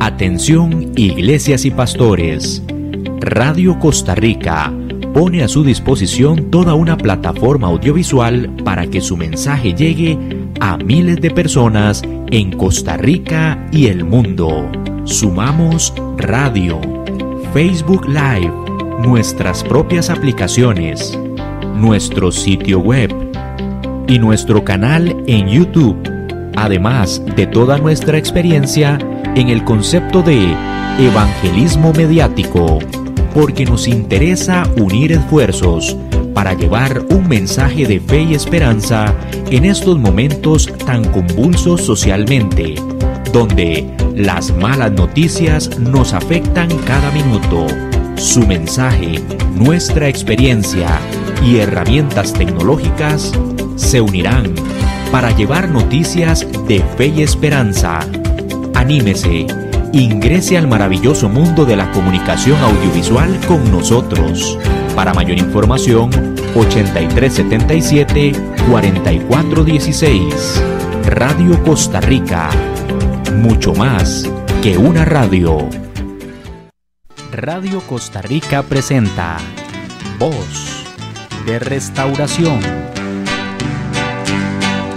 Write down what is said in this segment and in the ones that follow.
Atención, iglesias y pastores. Radio Costa Rica pone a su disposición toda una plataforma audiovisual para que su mensaje llegue a miles de personas en Costa Rica y el mundo. Sumamos radio, Facebook Live, nuestras propias aplicaciones, nuestro sitio web y nuestro canal en YouTube, además de toda nuestra experiencia en el concepto de evangelismo mediático, porque nos interesa unir esfuerzos para llevar un mensaje de fe y esperanza en estos momentos tan convulsos socialmente, donde las malas noticias nos afectan cada minuto. Su mensaje, nuestra experiencia y herramientas tecnológicas se unirán para llevar noticias de fe y esperanza. Anímese, ingrese al maravilloso mundo de la comunicación audiovisual con nosotros. Para mayor información, 8377-4416. Radio Costa Rica. Mucho más que una radio. Radio Costa Rica presenta Voz de Restauración.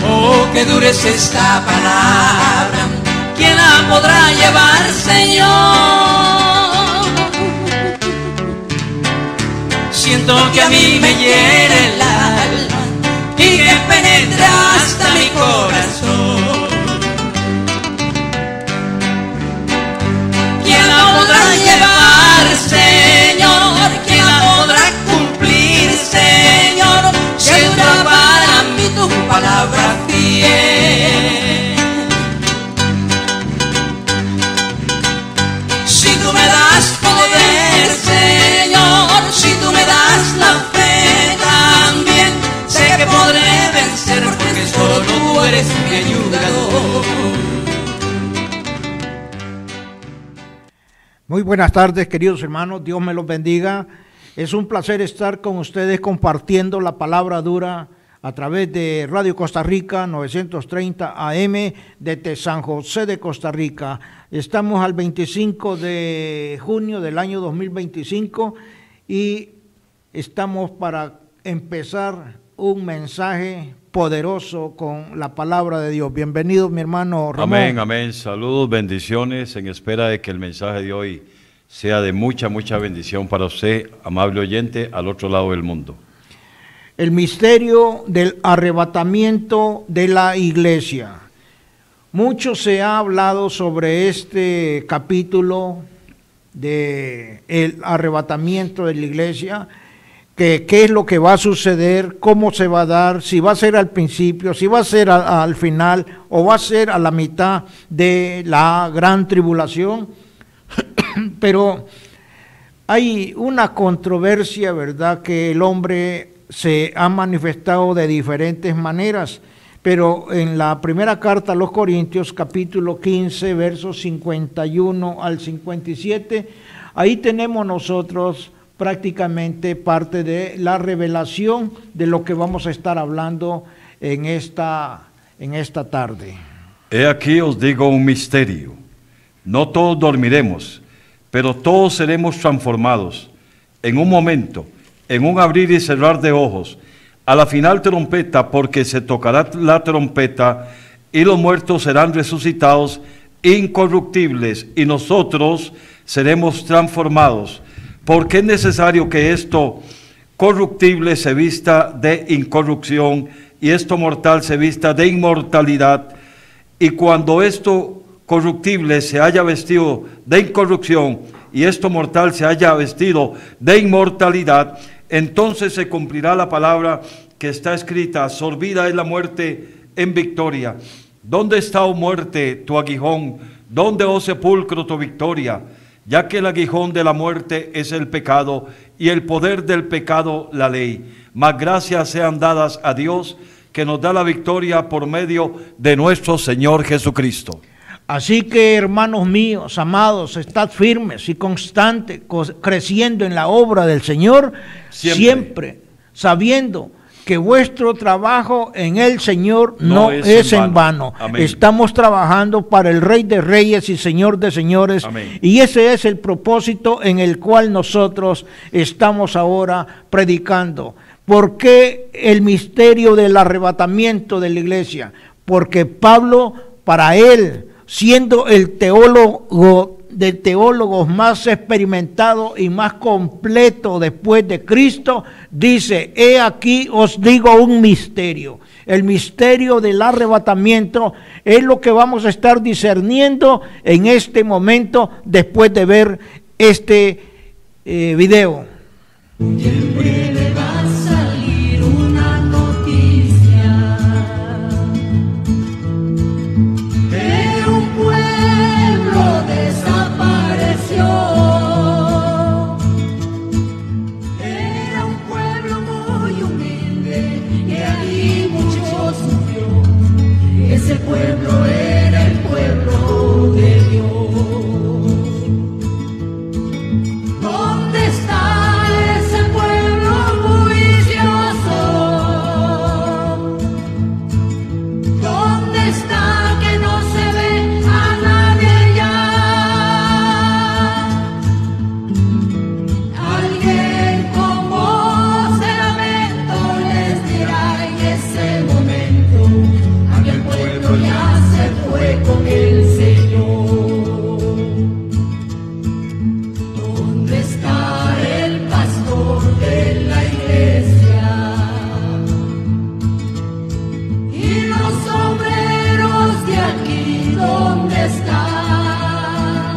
Oh, qué dura es esta palabra, ¿quién la podrá llevar, Señor? Siento que a mí me hiere el alma y que penetra hasta mi corazón. ¿Quién la podrá llevar, Señor? ¿Quién la podrá cumplir, Señor? Siendo para mí tu palabra fiel. Si tú me das poder, Señor, si tú me das la fe también, sé que podré vencer porque solo tú eres mi ayudador. Muy buenas tardes, queridos hermanos, Dios me los bendiga. Es un placer estar con ustedes compartiendo la palabra dura a través de Radio Costa Rica 930 AM desde San José de Costa Rica. Estamos al 25 de junio del año 2025 y estamos para empezar un mensaje poderoso con la palabra de Dios. Bienvenido, mi hermano Ramón. Amén, amén. Saludos, bendiciones, en espera de que el mensaje de hoy sea de mucha, mucha bendición para usted, amable oyente, al otro lado del mundo. El misterio del arrebatamiento de la iglesia. Mucho se ha hablado sobre este capítulo de el arrebatamiento de la iglesia, que qué es lo que va a suceder, cómo se va a dar, si va a ser al principio, si va a ser al final o va a ser a la mitad de la gran tribulación. Pero hay una controversia, ¿verdad?, que el hombre se ha manifestado de diferentes maneras, pero en la primera carta a los Corintios, capítulo 15, versos 51 al 57, ahí tenemos nosotros prácticamente parte de la revelación de lo que vamos a estar hablando en esta tarde. He aquí os digo un misterio. No todos dormiremos, pero todos seremos transformados en un momento, en un abrir y cerrar de ojos, a la final trompeta, porque se tocará la trompeta y los muertos serán resucitados incorruptibles y nosotros seremos transformados, porque es necesario que esto corruptible se vista de incorrupción y esto mortal se vista de inmortalidad, y cuando esto corruptible se haya vestido de incorrupción y esto mortal se haya vestido de inmortalidad, entonces se cumplirá la palabra que está escrita: sorbida es la muerte en victoria. ¿Dónde está, oh muerte, tu aguijón? ¿Dónde, oh sepulcro, tu victoria? Ya que el aguijón de la muerte es el pecado y el poder del pecado la ley. Mas gracias sean dadas a Dios, que nos da la victoria por medio de nuestro Señor Jesucristo. Así que, hermanos míos, amados, estad firmes y constantes, creciendo en la obra del Señor, siempre sabiendo que vuestro trabajo en el Señor no es en vano. Amén. Estamos trabajando para el Rey de Reyes y Señor de Señores. Amén. Y ese es el propósito en el cual nosotros estamos ahora predicando. ¿Por qué el misterio del arrebatamiento de la iglesia? Porque Pablo, para él, siendo el teólogo de teólogos más experimentado y más completo después de Cristo, dice: he aquí os digo un misterio. El misterio del arrebatamiento es lo que vamos a estar discerniendo en este momento después de ver este video. Siempre va a salir una noticia de un pueblo desapareció. Era un pueblo muy humilde y allí mucho sufrió. Ese pueblo era el pueblo de Dios. ¿Dónde está ese pueblo juicioso? ¿Dónde está que no se ve a nadie ya? Alguien con voz de lamento les dirá en ese momento: aquel pueblo ya se fue con el Señor. ¿Dónde está el pastor de la iglesia? Y los obreros de aquí, ¿dónde están?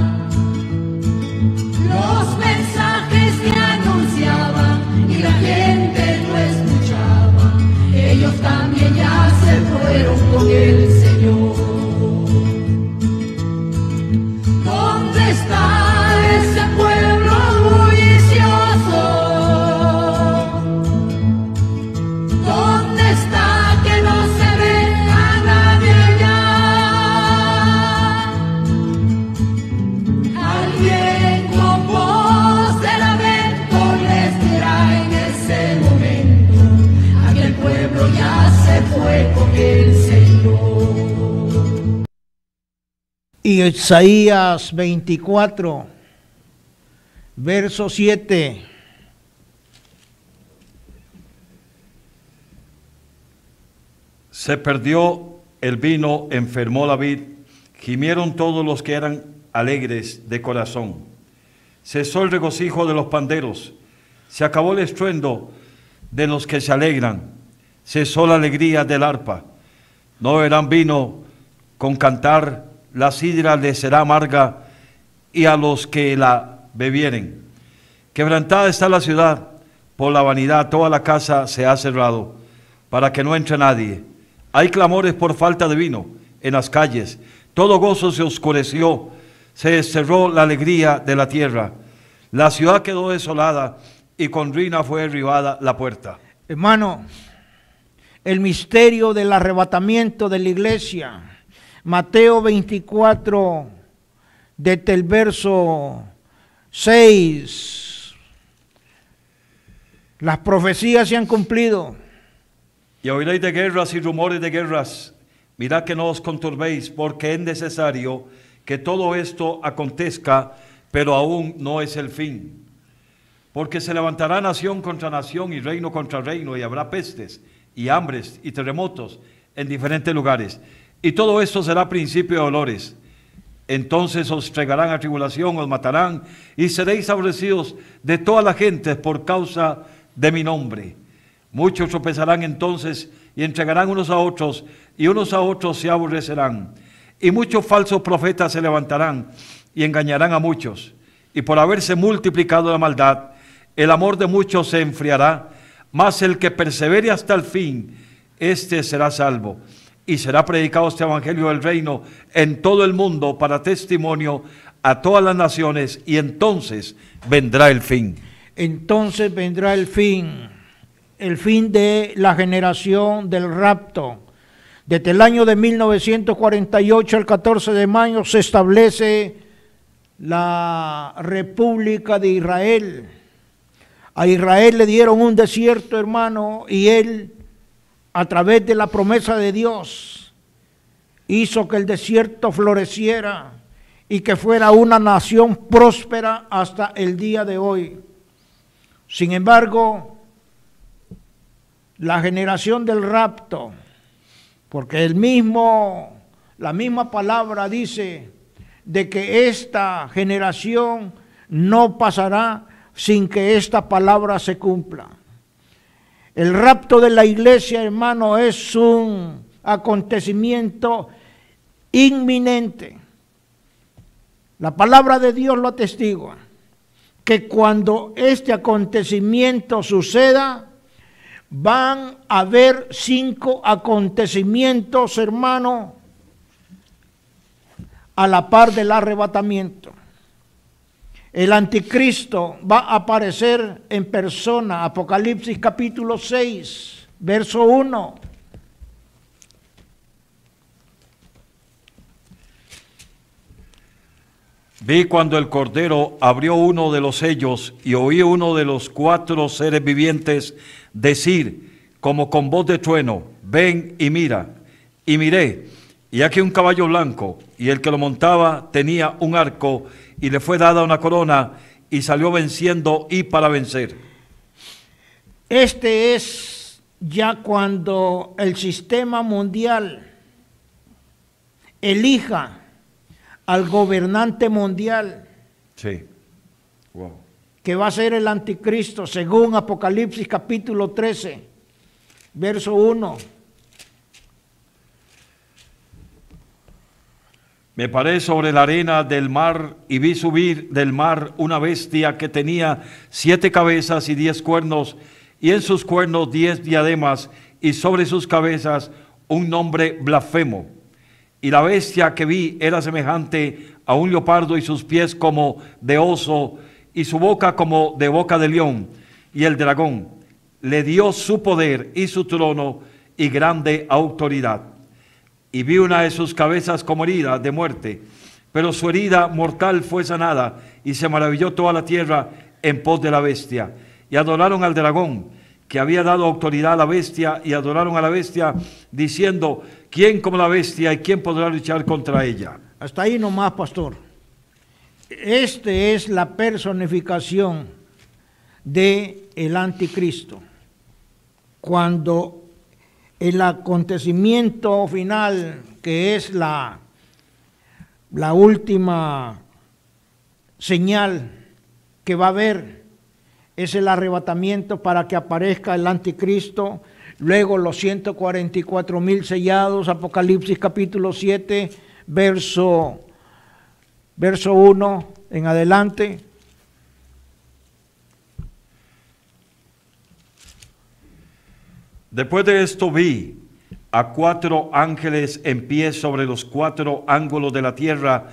Los mensajes que anunciaban y la gente no escuchaba, ellos también ya se fueron con el Señor. ¿Dónde está ese pueblo juicioso? ¿Dónde está que no se ve a nadie ya? Alguien con voz de lamento les dirá en ese momento: aquel pueblo ya se fue con el Señor. Y Isaías 24, verso 7. Se perdió el vino, enfermó la vid, gimieron todos los que eran alegres de corazón. Cesó el regocijo de los panderos, se acabó el estruendo de los que se alegran, cesó la alegría del arpa. No beberán vino con cantar, la sidra les será amarga, y a los que la bebieren. Quebrantada está la ciudad por la vanidad, toda la casa se ha cerrado, para que no entre nadie. Hay clamores por falta de vino en las calles, todo gozo se oscureció, se desterró la alegría de la tierra. La ciudad quedó desolada y con ruina fue derribada la puerta. Hermano, el misterio del arrebatamiento de la iglesia. Mateo 24, desde el verso 6. Las profecías se han cumplido. Y oiréis de guerras y rumores de guerras. Mirad que no os conturbéis, porque es necesario que todo esto acontezca, pero aún no es el fin. Porque se levantará nación contra nación y reino contra reino, y habrá pestes y hambres y terremotos en diferentes lugares. Y todo esto será principio de dolores. Entonces os entregarán a tribulación, os matarán, y seréis aborrecidos de toda la gente por causa de mi nombre. Muchos tropezarán entonces y entregarán unos a otros, y unos a otros se aborrecerán. Y muchos falsos profetas se levantarán y engañarán a muchos. Y por haberse multiplicado la maldad, el amor de muchos se enfriará, mas el que persevere hasta el fin, éste será salvo. Y será predicado este evangelio del reino en todo el mundo para testimonio a todas las naciones, y entonces vendrá el fin. Entonces vendrá el fin de la generación del rapto. Desde el año de 1948 al 14 de mayo se establece la República de Israel. A Israel le dieron un desierto, hermano, y él a través de la promesa de Dios, hizo que el desierto floreciera y que fuera una nación próspera hasta el día de hoy. Sin embargo, la generación del rapto, porque la misma palabra dice de que esta generación no pasará sin que esta palabra se cumpla. El rapto de la iglesia, hermano, es un acontecimiento inminente. La palabra de Dios lo atestigua, que cuando este acontecimiento suceda, van a haber 5 acontecimientos, hermano, a la par del arrebatamiento. El anticristo va a aparecer en persona, Apocalipsis capítulo 6, verso 1. Vi cuando el Cordero abrió uno de los sellos y oí uno de los 4 seres vivientes decir, como con voz de trueno, ven y mira. Y miré, y aquí un caballo blanco, y el que lo montaba tenía un arco, y le fue dada una corona, y salió venciendo y para vencer. Este es ya cuando el sistema mundial elija al gobernante mundial, Sí. Wow. que va a ser el anticristo, según Apocalipsis capítulo 13, verso 1. Me paré sobre la arena del mar y vi subir del mar una bestia que tenía 7 cabezas y 10 cuernos, y en sus cuernos 10 diademas, y sobre sus cabezas un nombre blasfemo. Y la bestia que vi era semejante a un leopardo, y sus pies como de oso, y su boca como de boca de león. Y el dragón le dio su poder y su trono y grande autoridad. Y vi una de sus cabezas como herida de muerte, pero su herida mortal fue sanada, y se maravilló toda la tierra en pos de la bestia. Y adoraron al dragón, que había dado autoridad a la bestia, y adoraron a la bestia, diciendo, ¿quién como la bestia y quién podrá luchar contra ella? Hasta ahí nomás, pastor. Este es la personificación de el anticristo. Cuando el acontecimiento final, que es la última señal que va a haber, es el arrebatamiento para que aparezca el anticristo, luego los 144,000 sellados, Apocalipsis capítulo 7, verso 1 en adelante. Después de esto vi a 4 ángeles en pie sobre los 4 ángulos de la tierra,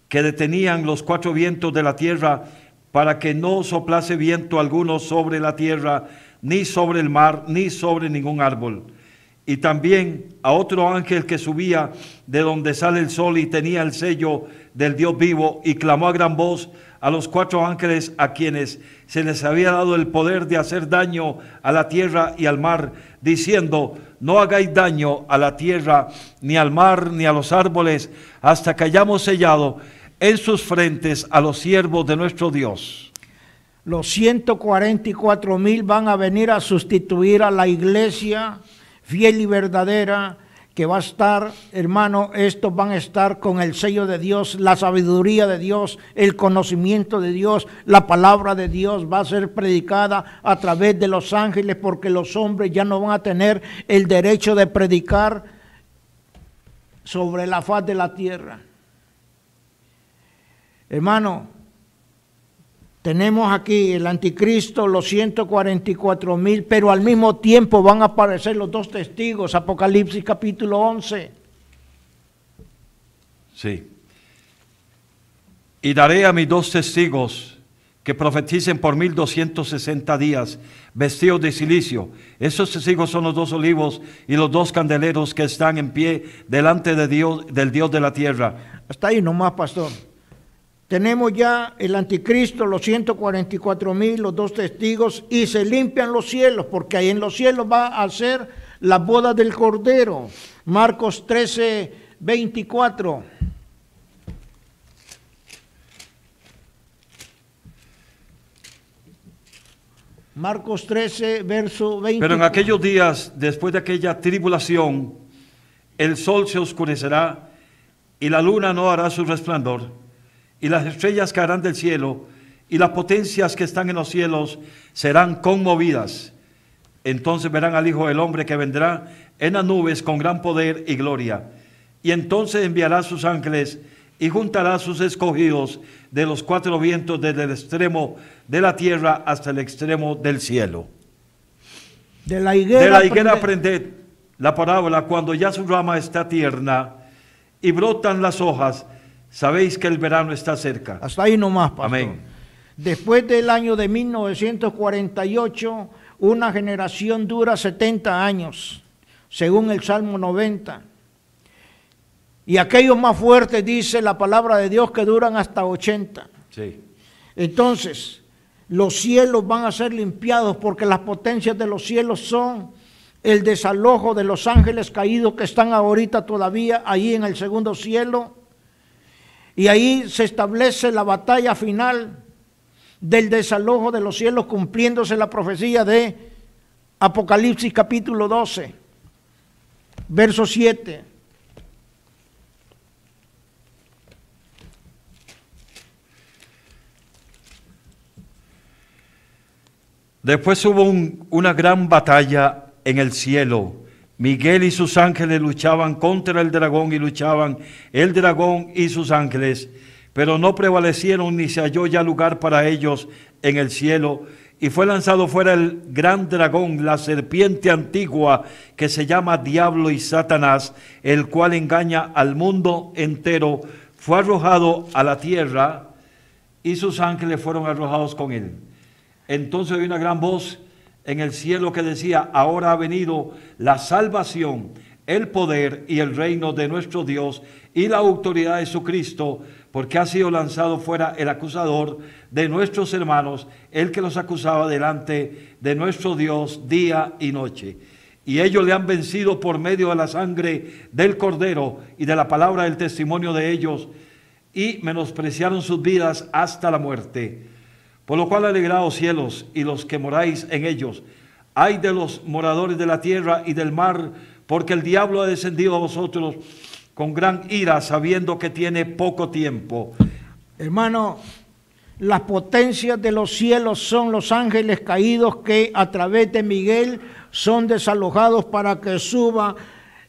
que detenían los 4 vientos de la tierra, para que no soplase viento alguno sobre la tierra, ni sobre el mar, ni sobre ningún árbol. Y también a otro ángel que subía de donde sale el sol y tenía el sello del Dios vivo, y clamó a gran voz a los 4 ángeles a quienes se les había dado el poder de hacer daño a la tierra y al mar, diciendo, no hagáis daño a la tierra, ni al mar, ni a los árboles, hasta que hayamos sellado en sus frentes a los siervos de nuestro Dios. Los 144,000 van a venir a sustituir a la iglesia fiel y verdadera, que va a estar, hermano, estos van a estar con el sello de Dios, la sabiduría de Dios, el conocimiento de Dios, la palabra de Dios va a ser predicada a través de los ángeles, porque los hombres ya no van a tener el derecho de predicar sobre la faz de la tierra. Hermano, tenemos aquí el anticristo, los 144,000, pero al mismo tiempo van a aparecer los 2 testigos, Apocalipsis capítulo 11. Sí. Y daré a mis 2 testigos que profeticen por 1260 días, vestidos de silicio. Esos testigos son los 2 olivos y los 2 candeleros que están en pie delante de Dios, del Dios de la tierra. Hasta ahí nomás, pastor. Tenemos ya el anticristo, los 144,000, los 2 testigos, y se limpian los cielos, porque ahí en los cielos va a ser las bodas del Cordero. Marcos 13, 24. Marcos 13, verso 24. Pero en aquellos días, después de aquella tribulación, el sol se oscurecerá y la luna no hará su resplandor, y las estrellas caerán del cielo, y las potencias que están en los cielos serán conmovidas. Entonces verán al Hijo del Hombre que vendrá en las nubes con gran poder y gloria. Y entonces enviará a sus ángeles y juntará a sus escogidos de los cuatro vientos, desde el extremo de la tierra hasta el extremo del cielo. De la higuera aprended la parábola: cuando ya su rama está tierna y brotan las hojas, sabéis que el verano está cerca. Hasta ahí nomás, pastor. Amén. Después del año de 1948, una generación dura 70 años, según el Salmo 90. Y aquellos más fuertes, dice la palabra de Dios, que duran hasta 80. Sí. Entonces, los cielos van a ser limpiados, porque las potencias de los cielos son el desalojo de los ángeles caídos que están ahorita todavía ahí en el segundo cielo. Y ahí se establece la batalla final del desalojo de los cielos, cumpliéndose la profecía de Apocalipsis capítulo 12, verso 7. Después hubo una gran batalla en el cielo. Miguel y sus ángeles luchaban contra el dragón, y luchaban el dragón y sus ángeles, pero no prevalecieron, ni se halló ya lugar para ellos en el cielo. Y fue lanzado fuera el gran dragón, la serpiente antigua, que se llama Diablo y Satanás, el cual engaña al mundo entero. Fue arrojado a la tierra, y sus ángeles fueron arrojados con él. Entonces oí una gran voz en el cielo que decía: ahora ha venido la salvación, el poder y el reino de nuestro Dios y la autoridad de su Cristo, porque ha sido lanzado fuera el acusador de nuestros hermanos, el que los acusaba delante de nuestro Dios día y noche. Y ellos le han vencido por medio de la sangre del Cordero y de la palabra del testimonio de ellos, y menospreciaron sus vidas hasta la muerte. Por lo cual alegraos, cielos, y los que moráis en ellos. Ay de los moradores de la tierra y del mar, porque el diablo ha descendido a vosotros con gran ira, sabiendo que tiene poco tiempo. Hermano, las potencias de los cielos son los ángeles caídos, que a través de Miguel son desalojados para que suba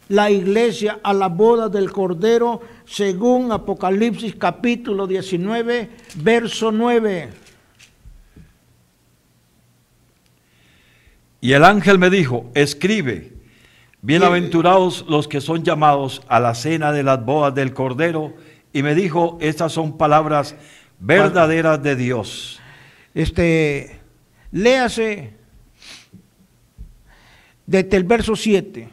la iglesia a la boda del Cordero, según Apocalipsis capítulo 19, verso 9. Y el ángel me dijo: escribe, bienaventurados los que son llamados a la cena de las bodas del Cordero. Y me dijo: estas son palabras verdaderas de Dios. Léase desde el verso 7.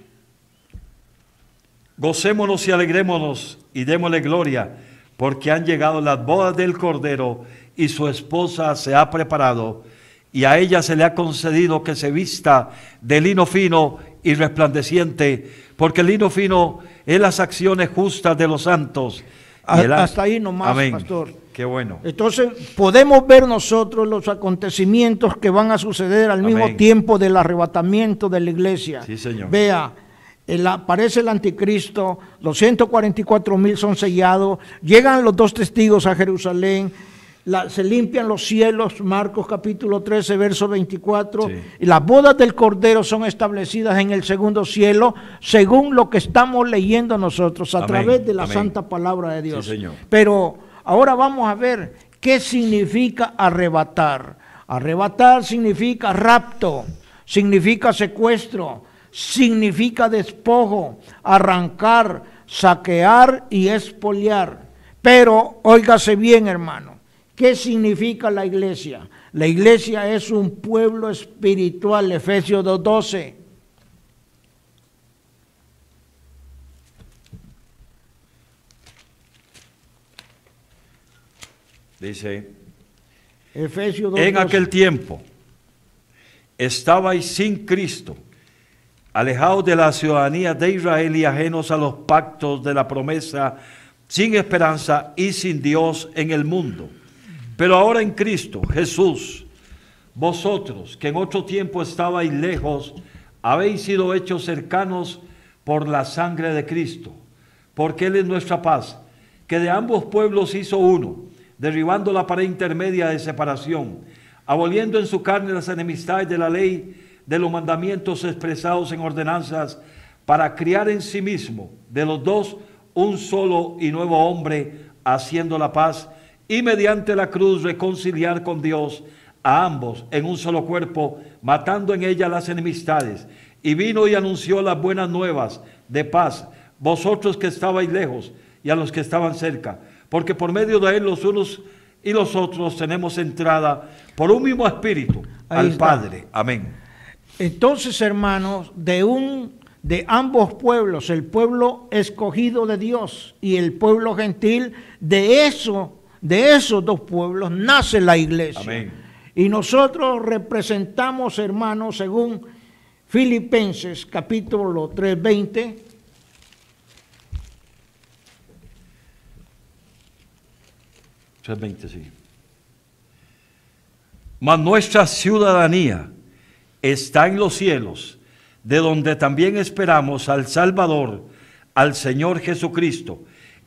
Gocémonos y alegrémonos y démosle gloria, porque han llegado las bodas del Cordero, y su esposa se ha preparado. Y a ella se le ha concedido que se vista de lino fino y resplandeciente, porque el lino fino es las acciones justas de los santos. Hasta ahí nomás, amén, pastor. Qué bueno. Entonces podemos ver nosotros los acontecimientos que van a suceder al mismo tiempo del arrebatamiento de la iglesia. Sí, señor. Vea, aparece el anticristo, los 144,000 son sellados, llegan los dos testigos a Jerusalén, se limpian los cielos, Marcos capítulo 13, verso 24, sí. Y las bodas del Cordero son establecidas en el segundo cielo, según lo que estamos leyendo nosotros a través de la santa palabra de Dios. Sí, señor. Pero ahora vamos a ver qué significa arrebatar. Arrebatar significa rapto, significa secuestro, significa despojo, arrancar, saquear y expoliar. Pero óigase bien, hermano, ¿qué significa la iglesia? La iglesia es un pueblo espiritual, Efesios 2:12. Dice, Efesios 2:12. en aquel tiempo estabais sin Cristo, alejados de la ciudadanía de Israel y ajenos a los pactos de la promesa, sin esperanza y sin Dios en el mundo. Pero ahora en Cristo Jesús, vosotros que en otro tiempo estabais lejos, habéis sido hechos cercanos por la sangre de Cristo, porque Él es nuestra paz, que de ambos pueblos hizo uno, derribando la pared intermedia de separación, aboliendo en su carne las enemistades de la ley, de los mandamientos expresados en ordenanzas, para criar en sí mismo de los dos un solo y nuevo hombre, haciendo la paz, y mediante la cruz reconciliar con Dios a ambos en un solo cuerpo, matando en ella las enemistades. Y vino y anunció las buenas nuevas de paz, vosotros que estabais lejos y a los que estaban cerca, porque por medio de él los unos y los otros tenemos entrada por un mismo espíritu al Padre. Amén. Entonces, hermanos, de ambos pueblos, el pueblo escogido de Dios y el pueblo gentil, de esos dos pueblos nace la iglesia. Amén. Y nosotros representamos, hermanos, según Filipenses capítulo 3:20. Sí. Mas nuestra ciudadanía está en los cielos, de donde también esperamos al Salvador, al Señor Jesucristo,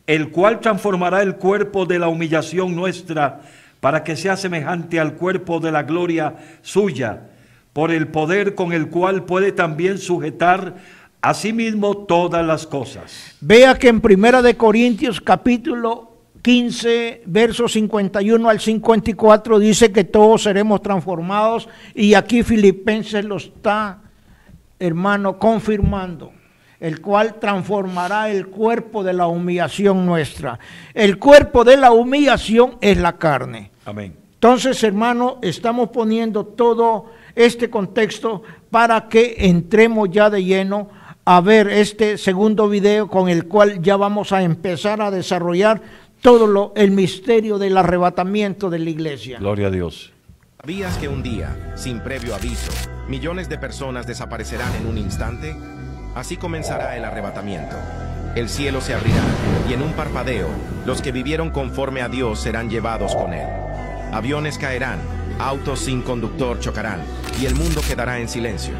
el cual transformará el cuerpo de la humillación nuestra para que sea semejante al cuerpo de la gloria suya, por el poder con el cual puede también sujetar a sí mismo todas las cosas. Vea que en 1 Corintios capítulo 15, versos 51 al 54, dice que todos seremos transformados, y aquí Filipenses lo está, hermano, confirmando, el cual transformará el cuerpo de la humillación nuestra. El cuerpo de la humillación es la carne. Amén. Entonces, hermano, estamos poniendo todo este contexto para que entremos ya de lleno a ver este segundo video, con el cual ya vamos a empezar a desarrollar todo el misterio del arrebatamiento de la iglesia. Gloria a Dios. ¿Sabías que un día, sin previo aviso, millones de personas desaparecerán en un instante? Así comenzará el arrebatamiento. El cielo se abrirá, y en un parpadeo, los que vivieron conforme a Dios serán llevados con Él. Aviones caerán, autos sin conductor chocarán, y el mundo quedará en silencio,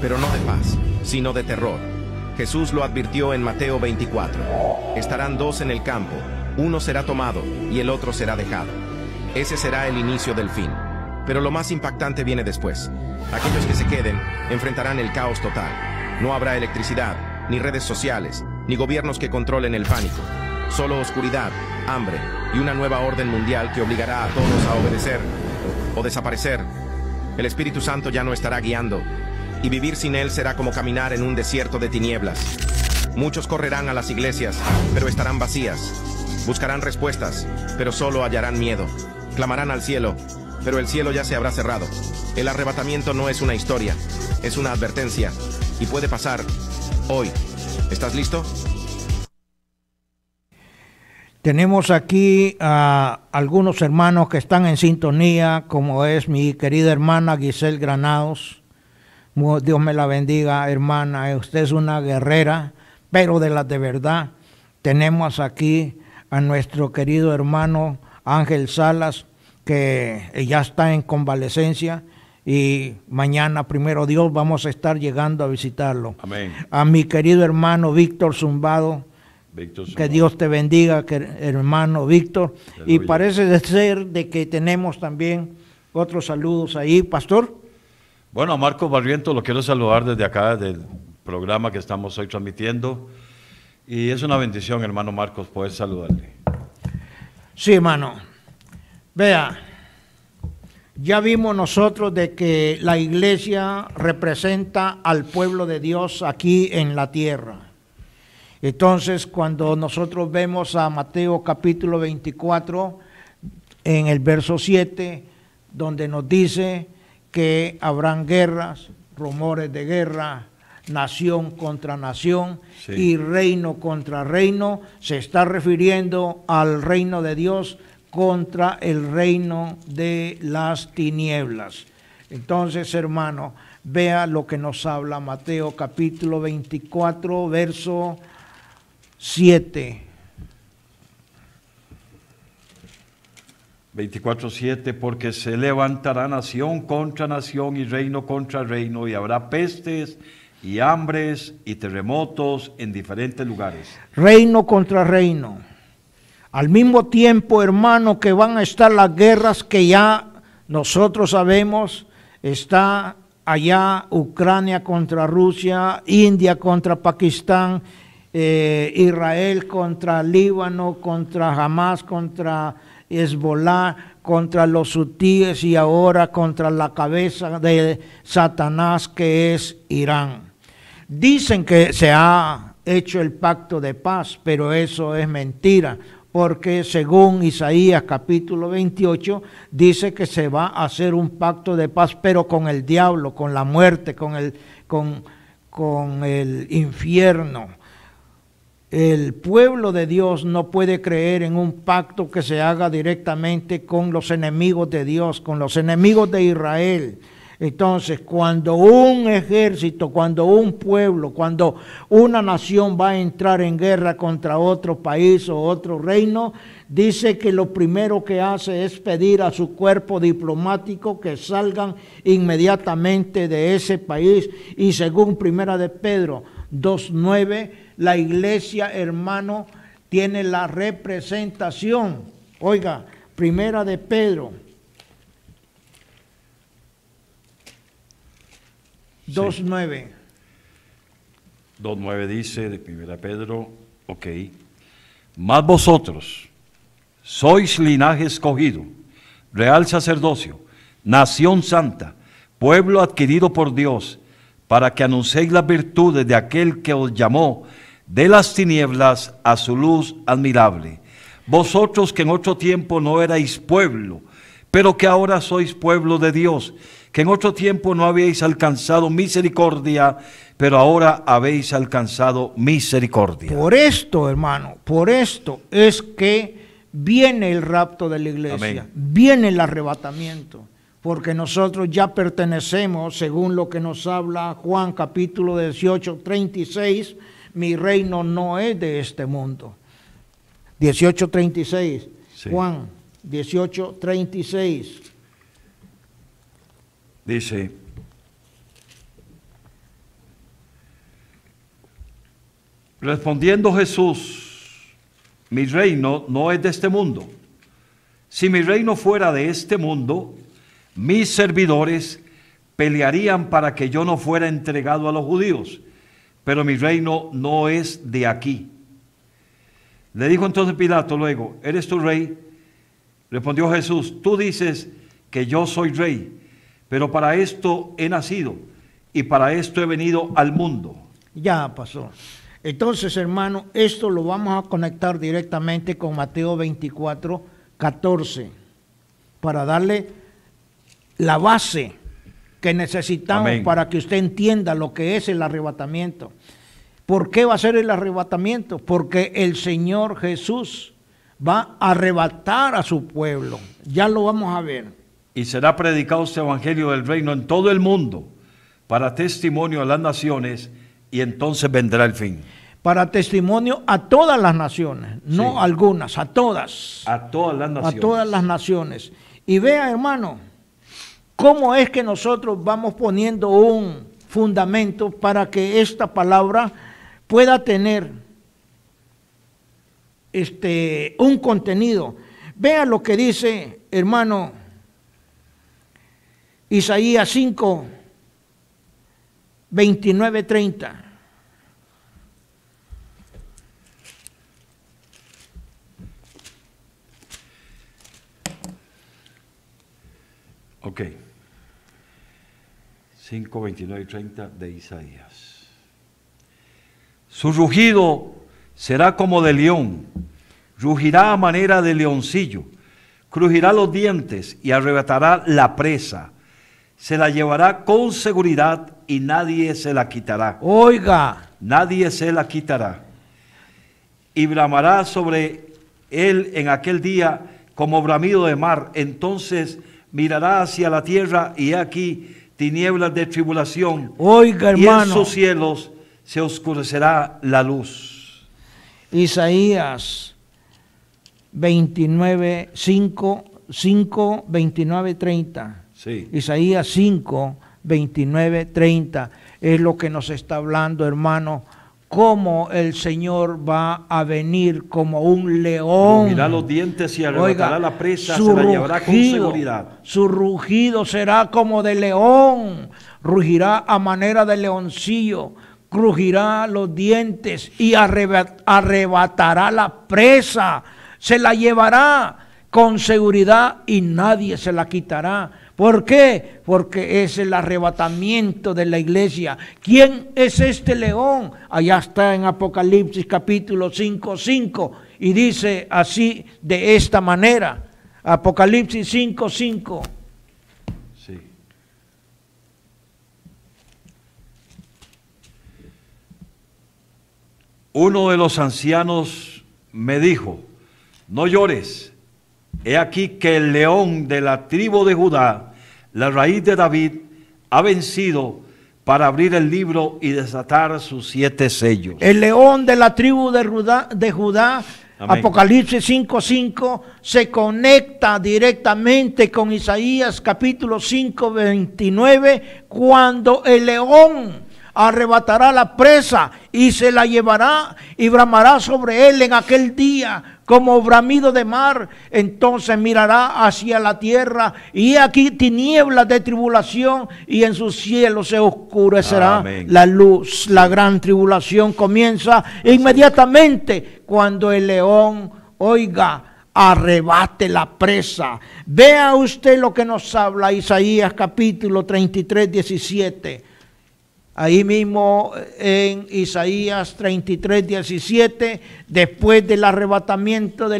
pero no de paz, sino de terror. Jesús lo advirtió en Mateo 24. Estarán dos en el campo, uno será tomado y el otro será dejado. Ese será el inicio del fin. Pero lo más impactante viene después. Aquellos que se queden enfrentarán el caos total. No habrá electricidad, ni redes sociales, ni gobiernos que controlen el pánico. Solo oscuridad, hambre y una nueva orden mundial que obligará a todos a obedecer o desaparecer. El Espíritu Santo ya no estará guiando, y vivir sin Él será como caminar en un desierto de tinieblas. Muchos correrán a las iglesias, pero estarán vacías. Buscarán respuestas, pero solo hallarán miedo. Clamarán al cielo, pero el cielo ya se habrá cerrado. El arrebatamiento no es una historia, es una advertencia, y puede pasar hoy. ¿Estás listo? Tenemos aquí a algunos hermanos que están en sintonía, como es mi querida hermana Giselle Granados. Dios me la bendiga, hermana. Usted es una guerrera, pero de las de verdad. Tenemos aquí a nuestro querido hermano Ángel Salas, que ya está en convalecencia, y mañana, primero Dios, vamos a estar llegando a visitarlo. Amén. A mi querido hermano Víctor Zumbado, que Dios te bendiga, hermano Víctor. Aleluya. Y parece de ser de que tenemos también otros saludos ahí, pastor. Bueno, a Marcos Barrientos lo quiero saludar desde acá, del programa que estamos hoy transmitiendo. Y es una bendición, hermano Marcos, poder saludarle. Sí, hermano. Vea, ya vimos nosotros de que la iglesia representa al pueblo de Dios aquí en la tierra. Entonces, cuando nosotros vemos a Mateo capítulo 24, en el verso 7, donde nos dice que habrán guerras, rumores de guerra, nación contra nación, sí, y reino contra reino, se está refiriendo al reino de Dios contra el reino de las tinieblas. Entonces, hermano, Vea lo que nos habla Mateo capítulo 24, verso 7. 24:7, porque se levantará nación contra nación y reino contra reino, y habrá pestes y hambres y terremotos en diferentes lugares. Reino contra reino. Al mismo tiempo, hermano, que van a estar las guerras que ya nosotros sabemos, está allá Ucrania contra Rusia, India contra Pakistán, Israel contra Líbano, contra Hamas, contra Hezbollah, contra los hutíes y ahora contra la cabeza de Satanás que es Irán. Dicen que se ha hecho el pacto de paz, pero eso es mentira, porque según Isaías capítulo 28 dice que se va a hacer un pacto de paz, pero con el diablo, con la muerte, con el infierno. El pueblo de Dios no puede creer en un pacto que se haga directamente con los enemigos de Dios, con los enemigos de Israel. Entonces, cuando un ejército, cuando un pueblo, cuando una nación va a entrar en guerra contra otro país o otro reino, dice que lo primero que hace es pedir a su cuerpo diplomático que salgan inmediatamente de ese país. Y según Primera de Pedro 2:9, la iglesia, hermano, tiene la representación. Oiga, Primera de Pedro 2:9. 2:9 dice de 1 Pedro, ok. Mas vosotros sois linaje escogido, real sacerdocio, nación santa, pueblo adquirido por Dios, para que anunciéis las virtudes de aquel que os llamó de las tinieblas a su luz admirable. Vosotros que en otro tiempo no erais pueblo, pero que ahora sois pueblo de Dios, que en otro tiempo no habíais alcanzado misericordia, pero ahora habéis alcanzado misericordia. Por esto, hermano, por esto es que viene el rapto de la iglesia, Amén. Viene el arrebatamiento, porque nosotros ya pertenecemos, según lo que nos habla Juan capítulo 18:36, mi reino no es de este mundo. 18:36, Sí. Juan 18:36. Dice, respondiendo Jesús, mi reino no es de este mundo. Si mi reino fuera de este mundo, mis servidores pelearían para que yo no fuera entregado a los judíos, pero mi reino no es de aquí. Le dijo entonces Pilato luego, ¿eres tú rey? Respondió Jesús, tú dices que yo soy rey, pero para esto he nacido y para esto he venido al mundo. Ya pasó. Entonces, hermano, esto lo vamos a conectar directamente con Mateo 24:14 para darle la base que necesitamos. Amén. Para que usted entienda lo que es el arrebatamiento. ¿Por qué va a ser el arrebatamiento? Porque el Señor Jesús va a arrebatar a su pueblo. Ya lo vamos a ver. Y será predicado este evangelio del reino en todo el mundo para testimonio a las naciones, y entonces vendrá el fin. Para testimonio a todas las naciones, no Sí. algunas, a todas. A todas las naciones. A todas las naciones. Y vea, hermano, cómo es que nosotros vamos poniendo un fundamento para que esta palabra pueda tener un contenido. Vea lo que dice, hermano, Isaías 5, 29-30. Ok. 5, 29 y 30 de Isaías. Su rugido será como de león, rugirá a manera de leoncillo, crujirá los dientes y arrebatará la presa. Se la llevará con seguridad y nadie se la quitará. Oiga. Nadie se la quitará. Y bramará sobre él en aquel día como bramido de mar. Entonces mirará hacia la tierra y he aquí tinieblas de tribulación. Oiga, Y en hermano, sus cielos se oscurecerá la luz. Isaías 29, 5, 29, 30. Sí. Isaías 5, 29, 30 es lo que nos está hablando, hermano, cómo el Señor va a venir como un león. Rugirá los dientes y arrebatará Oiga, la presa, su se la llevará con rugido, seguridad. Su rugido será como de león, rugirá a manera de leoncillo, crujirá los dientes y arrebatará la presa, se la llevará con seguridad y nadie se la quitará. ¿Por qué? Porque es el arrebatamiento de la iglesia. ¿Quién es este león? Allá está en Apocalipsis capítulo 5:5 y dice así, de esta manera, Apocalipsis 5:5. Sí. Uno de los ancianos me dijo: no llores, he aquí que el león de la tribu de Judá, la raíz de David, ha vencido para abrir el libro y desatar sus 7 sellos. El león de la tribu de Judá, Amén. Apocalipsis 5:5, se conecta directamente con Isaías capítulo 5:29, cuando el león arrebatará la presa y se la llevará y bramará sobre él en aquel día como bramido de mar. Entonces mirará hacia la tierra y aquí tinieblas de tribulación y en sus cielos se oscurecerá Amén. la luz. La gran tribulación comienza inmediatamente cuando el león, oiga, arrebate la presa. Vea usted lo que nos habla Isaías capítulo 33:17. Ahí mismo en Isaías 33:17, después del arrebatamiento de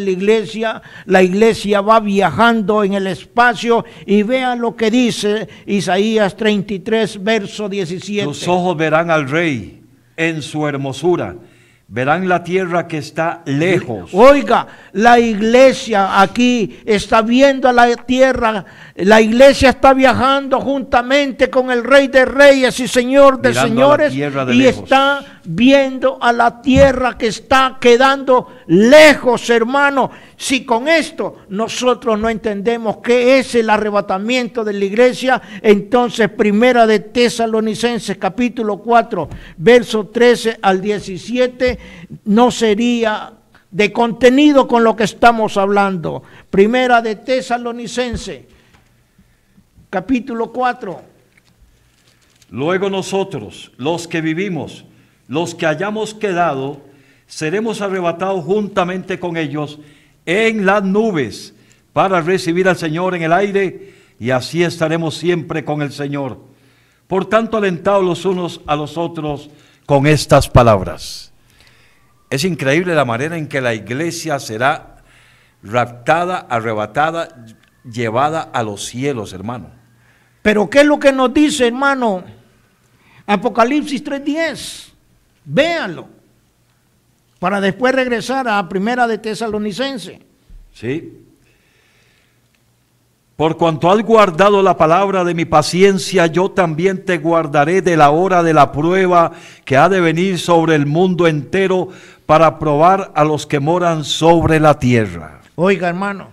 la iglesia va viajando en el espacio y vean lo que dice Isaías 33, verso 17. Tus ojos verán al Rey en su hermosura, verán la tierra que está lejos. Oiga, la iglesia aquí está viendo a la tierra, la iglesia está viajando juntamente con el Rey de Reyes y Señor de Mirando Señores, a la tierra de y lejos. está viendo a la tierra que está quedando lejos, hermano. Si con esto nosotros no entendemos qué es el arrebatamiento de la iglesia, entonces Primera de Tesalonicenses capítulo 4, verso 13 al 17, no sería de contenido con lo que estamos hablando. Primera de Tesalonicenses capítulo 4. Luego nosotros, los que vivimos, los que hayamos quedado, seremos arrebatados juntamente con ellos en las nubes para recibir al Señor en el aire, y así estaremos siempre con el Señor. Por tanto, alentados los unos a los otros con estas palabras. Es increíble la manera en que la iglesia será raptada, arrebatada, llevada a los cielos, hermano. Pero ¿qué es lo que nos dice, hermano? Apocalipsis 3:10. Véanlo. Para después regresar a Primera de Tesalonicenses. ¿Sí? Por cuanto has guardado la palabra de mi paciencia, yo también te guardaré de la hora de la prueba que ha de venir sobre el mundo entero para probar a los que moran sobre la tierra. Oiga, hermano,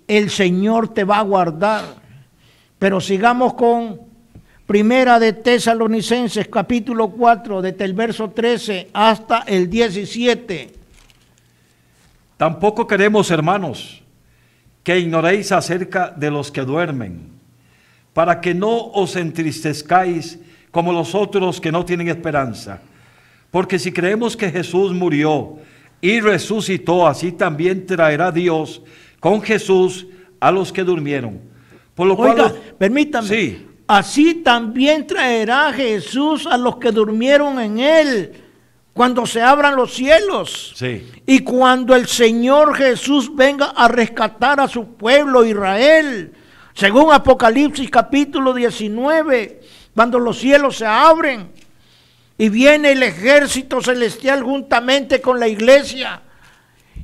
el Señor te va a guardar. Pero sigamos con Primera de Tesalonicenses capítulo 4, desde el verso 13 hasta el 17. Tampoco queremos, hermanos, que ignoréis acerca de los que duermen, para que no os entristezcáis como los otros que no tienen esperanza. Porque si creemos que Jesús murió y resucitó, así también traerá Dios con Jesús a los que durmieron. Por lo Oiga, cual, permítame. Sí. Así también traerá Jesús a los que durmieron en él cuando se abran los cielos. Sí. Y cuando el Señor Jesús venga a rescatar a su pueblo Israel. Según Apocalipsis capítulo 19, cuando los cielos se abren y viene el ejército celestial juntamente con la iglesia.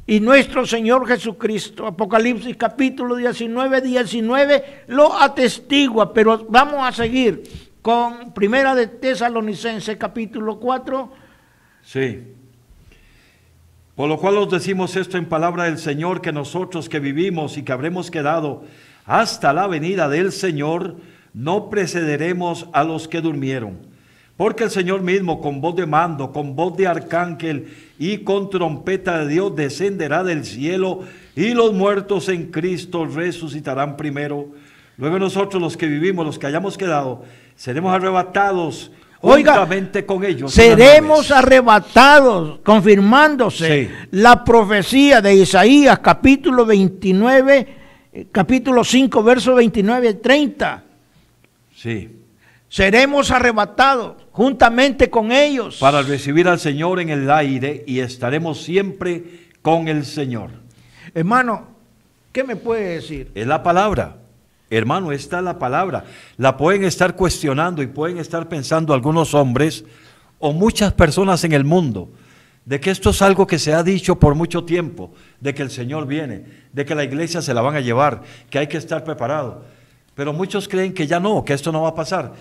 y nuestro Señor Jesucristo. Apocalipsis capítulo 19 lo atestigua, pero vamos a seguir con Primera de Tesalonicenses capítulo 4. Sí. Por lo cual os decimos esto en palabra del Señor, que nosotros que vivimos y que habremos quedado hasta la venida del Señor, no precederemos a los que durmieron. Porque el Señor mismo, con voz de mando, con voz de arcángel y con trompeta de Dios, descenderá del cielo, y los muertos en Cristo resucitarán primero. Luego nosotros, los que vivimos, los que hayamos quedado, seremos arrebatados juntamente con ellos. Seremos arrebatados, confirmándose la profecía de Isaías, capítulo 29, capítulo 5, verso 29 al 30. Sí. Seremos arrebatados juntamente con ellos para recibir al Señor en el aire, y estaremos siempre con el Señor. Hermano, ¿qué me puede decir? Es la palabra. Hermano, esta es la palabra. La pueden estar cuestionando y pueden estar pensando algunos hombres o muchas personas en el mundo de que esto es algo que se ha dicho por mucho tiempo, de que el Señor viene, de que la iglesia se la van a llevar, que hay que estar preparado. Pero muchos creen que ya no, que esto no va a pasar.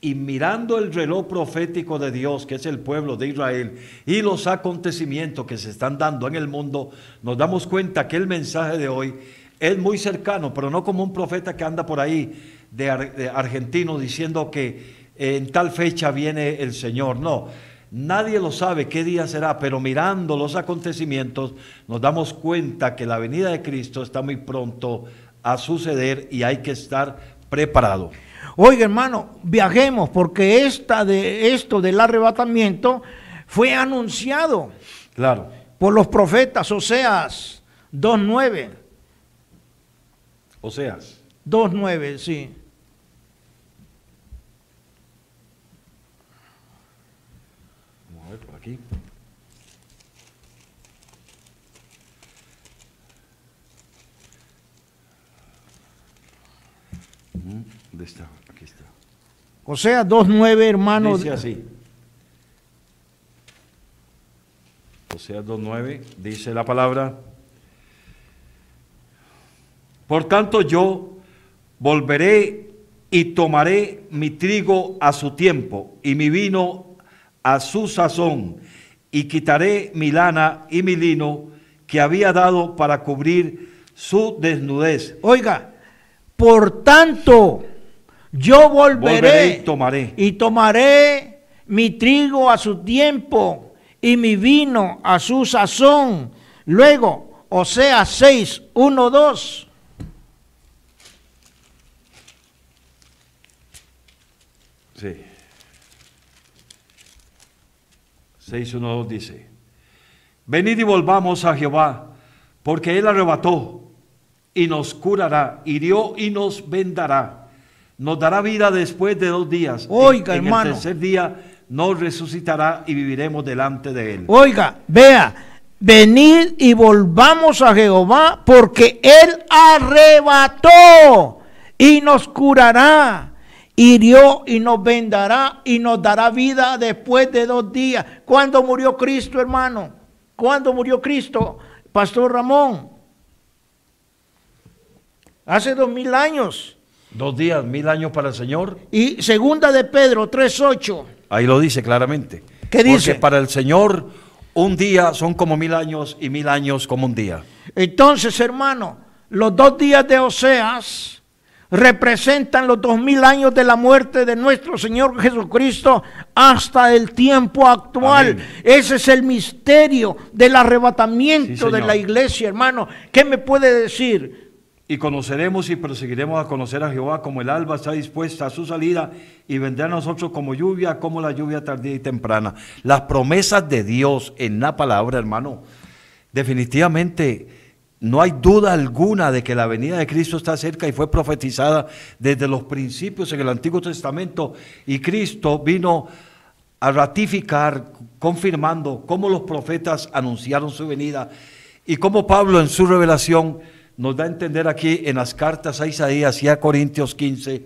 Y mirando el reloj profético de Dios, que es el pueblo de Israel, y los acontecimientos que se están dando en el mundo, nos damos cuenta que el mensaje de hoy es muy cercano, pero no como un profeta que anda por ahí de argentino diciendo que en tal fecha viene el Señor. No, nadie lo sabe qué día será, pero mirando los acontecimientos nos damos cuenta que la venida de Cristo está muy pronto a suceder y hay que estar preparado. Oiga, hermano, viajemos, porque esto del arrebatamiento fue anunciado, claro, por los profetas. Oseas 2:9. Oseas 2:9, sí. Vamos a ver por aquí. ¿Dónde está? Aquí está. Oseas 2:9, hermano. Dice así. Oseas 2:9 dice la palabra: por tanto yo volveré y tomaré mi trigo a su tiempo y mi vino a su sazón, y quitaré mi lana y mi lino que había dado para cubrir su desnudez. Oiga, por tanto yo volveré y tomaré mi trigo a su tiempo y mi vino a su sazón. Luego, Oseas 6:1-2. Sí. 6:1-2 dice: venid y volvamos a Jehová, porque él arrebató y nos curará, hirió y nos vendará, nos dará vida después de 2 días. Oiga, en hermano, el tercer día nos resucitará y viviremos delante de él. Oiga, vea, venid y volvamos a Jehová, porque él arrebató y nos curará, hirió y nos vendará y nos dará vida después de 2 días. ¿Cuándo murió Cristo, hermano? ¿Cuándo murió Cristo, Pastor Ramón? Hace 2000 años. 2 días, 1000 años para el Señor. Y segunda de Pedro 3:8. Ahí lo dice claramente. ¿Qué dice? Porque para el Señor un día son como 1000 años y 1000 años como un día. Entonces, hermano, los 2 días de Oseas representan los 2000 años de la muerte de nuestro Señor Jesucristo hasta el tiempo actual. Amén. Ese es el misterio del arrebatamiento Sí, de la iglesia, hermano. ¿Qué me puede decir? Y conoceremos y proseguiremos a conocer a Jehová como el alba está dispuesta a su salida, y vendrá a nosotros como lluvia, como la lluvia tardía y temprana. Las promesas de Dios en la palabra, hermano, definitivamente no hay duda alguna de que la venida de Cristo está cerca y fue profetizada desde los principios en el Antiguo Testamento, y Cristo vino a ratificar, confirmando cómo los profetas anunciaron su venida y cómo Pablo en su revelación nos da a entender aquí en las cartas a Isaías y a Corintios 15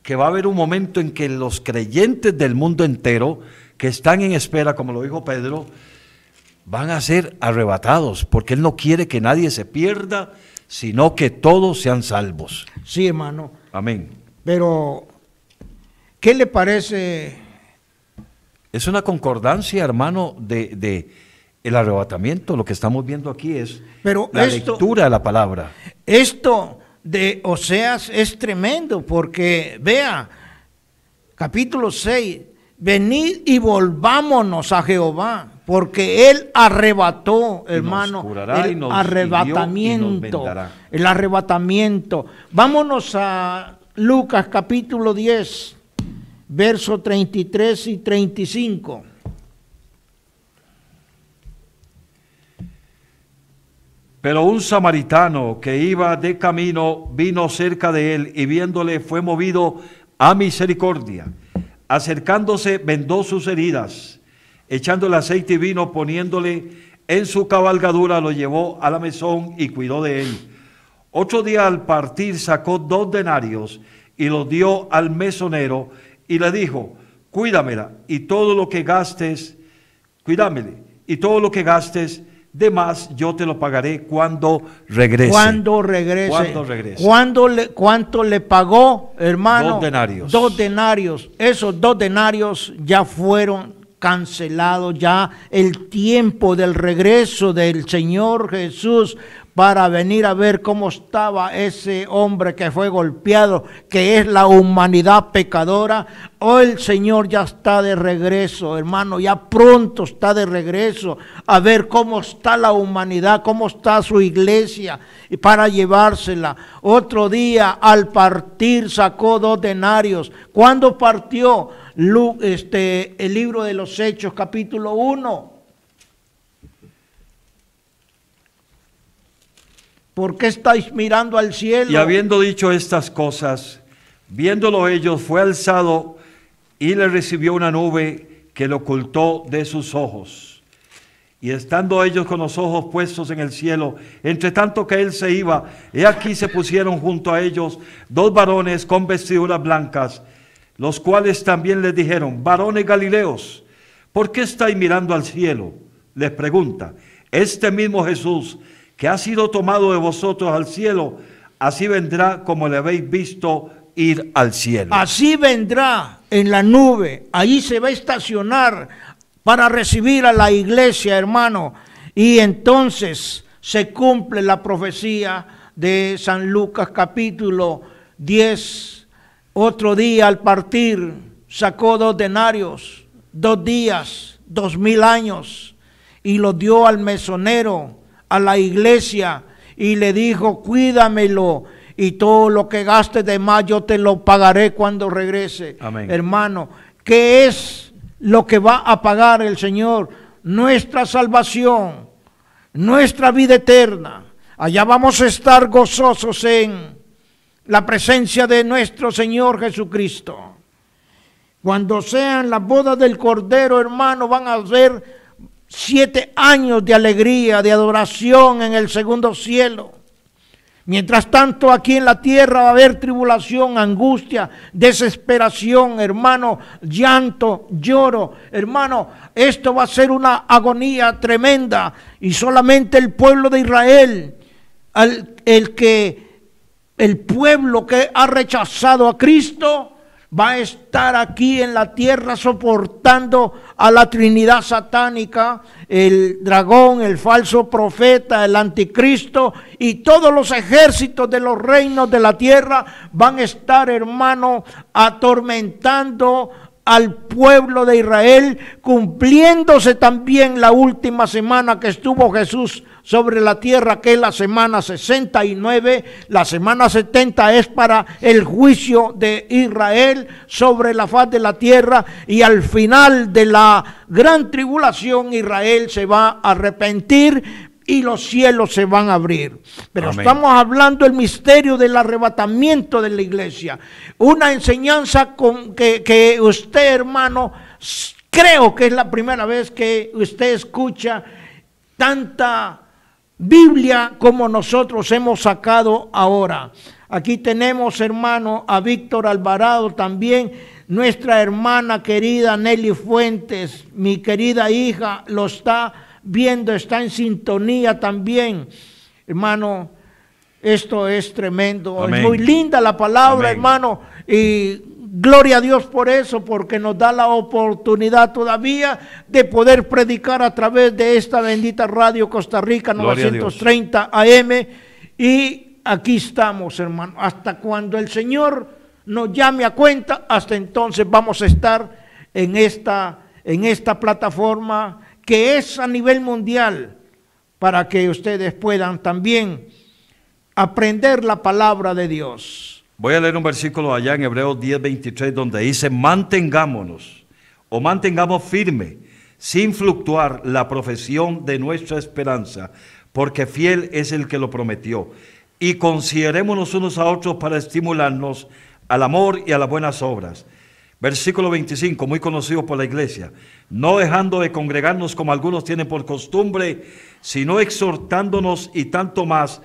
que va a haber un momento en que los creyentes del mundo entero que están en espera, como lo dijo Pedro, van a ser arrebatados, porque Él no quiere que nadie se pierda, sino que todos sean salvos. Sí, hermano. Amén. Pero, ¿qué le parece? Es una concordancia, hermano, de el arrebatamiento. Lo que estamos viendo aquí es la lectura de la palabra. Esto de Oseas es tremendo, porque vea, capítulo 6, venid y volvámonos a Jehová, porque Él arrebató, hermano, el arrebatamiento, el arrebatamiento. Vámonos a Lucas capítulo 10, versos 33 y 35. Pero un samaritano que iba de camino vino cerca de él y viéndole fue movido a misericordia. Acercándose vendó sus heridas, echándole aceite y vino, poniéndole en su cabalgadura, lo llevó a la mesón y cuidó de él. Otro día al partir sacó 2 denarios y los dio al mesonero y le dijo: cuídamela y todo lo que gastes, cuídamele y todo lo que gastes de más yo te lo pagaré cuando regrese. Cuando regrese. Cuando regrese. ¿Cuánto le pagó, hermano? 2 denarios. 2 denarios. Esos 2 denarios ya fueron cancelados, ya el tiempo del regreso del Señor Jesús para venir a ver cómo estaba ese hombre que fue golpeado, que es la humanidad pecadora. Hoy el Señor ya está de regreso, hermano, ya pronto está de regreso a ver cómo está la humanidad, cómo está su iglesia, y para llevársela. Otro día al partir sacó 2 denarios. ¿Cuándo partió? El libro de los Hechos, capítulo 1. ¿Por qué estáis mirando al cielo? Y habiendo dicho estas cosas, viéndolo ellos, fue alzado y le recibió una nube que lo ocultó de sus ojos. Y estando ellos con los ojos puestos en el cielo, entre tanto que él se iba, he aquí se pusieron junto a ellos 2 varones con vestiduras blancas, los cuales también les dijeron: varones Galileos, ¿por qué estáis mirando al cielo? Les pregunta. Este mismo Jesús que ha sido tomado de vosotros al cielo, así vendrá como le habéis visto ir al cielo. Así vendrá en la nube, ahí se va a estacionar para recibir a la iglesia, hermano. Y entonces se cumple la profecía de San Lucas capítulo 10. Otro día al partir sacó 2 denarios, 2 días, 2000 años, y los dio al mesonero, a la iglesia, y le dijo: cuídamelo y todo lo que gastes de más yo te lo pagaré cuando regrese. Amén. Hermano, ¿qué es lo que va a pagar el Señor? Nuestra salvación, nuestra vida eterna. Allá vamos a estar gozosos en la presencia de nuestro Señor Jesucristo. Cuando sean las bodas del Cordero, hermano, van a ver 7 años de alegría, de adoración en el segundo cielo. Mientras tanto, aquí en la tierra va a haber tribulación, angustia, desesperación, hermano, llanto, lloro. Hermano, esto va a ser una agonía tremenda, y solamente el pueblo de Israel, el pueblo que ha rechazado a Cristo, va a estar aquí en la tierra soportando a la Trinidad satánica, el dragón, el falso profeta, el anticristo, y todos los ejércitos de los reinos de la tierra van a estar, hermano, atormentando al pueblo de Israel, cumpliéndose también la última semana que estuvo Jesús sobre la tierra, que es la semana 69, la semana 70 es para el juicio de Israel sobre la faz de la tierra, y al final de la gran tribulación Israel se va a arrepentir y los cielos se van a abrir. Pero amén, estamos hablando del misterio del arrebatamiento de la iglesia, una enseñanza que usted, hermano, creo que es la primera vez que usted escucha tanta Biblia como nosotros hemos sacado ahora. Aquí tenemos, hermano, a Víctor Alvarado, también nuestra hermana querida Nelly Fuentes, mi querida hija, lo está viendo, está en sintonía también. Hermano, esto es tremendo. Amén. Es muy linda la palabra, Amén. hermano. Y gloria a Dios por eso, porque nos da la oportunidad todavía de poder predicar a través de esta bendita Radio Costa Rica Gloria a 930 AM. Y aquí estamos, hermano, hasta cuando el Señor nos llame a cuenta, hasta entonces vamos a estar en esta plataforma que es a nivel mundial, para que ustedes puedan también aprender la palabra de Dios. Voy a leer un versículo allá en Hebreos 10:23 donde dice: mantengámonos o mantengamos firme, sin fluctuar, la profesión de nuestra esperanza, porque fiel es el que lo prometió. Y considerémonos unos a otros para estimularnos al amor y a las buenas obras. Versículo 25, muy conocido por la iglesia: no dejando de congregarnos como algunos tienen por costumbre, sino exhortándonos, y tanto más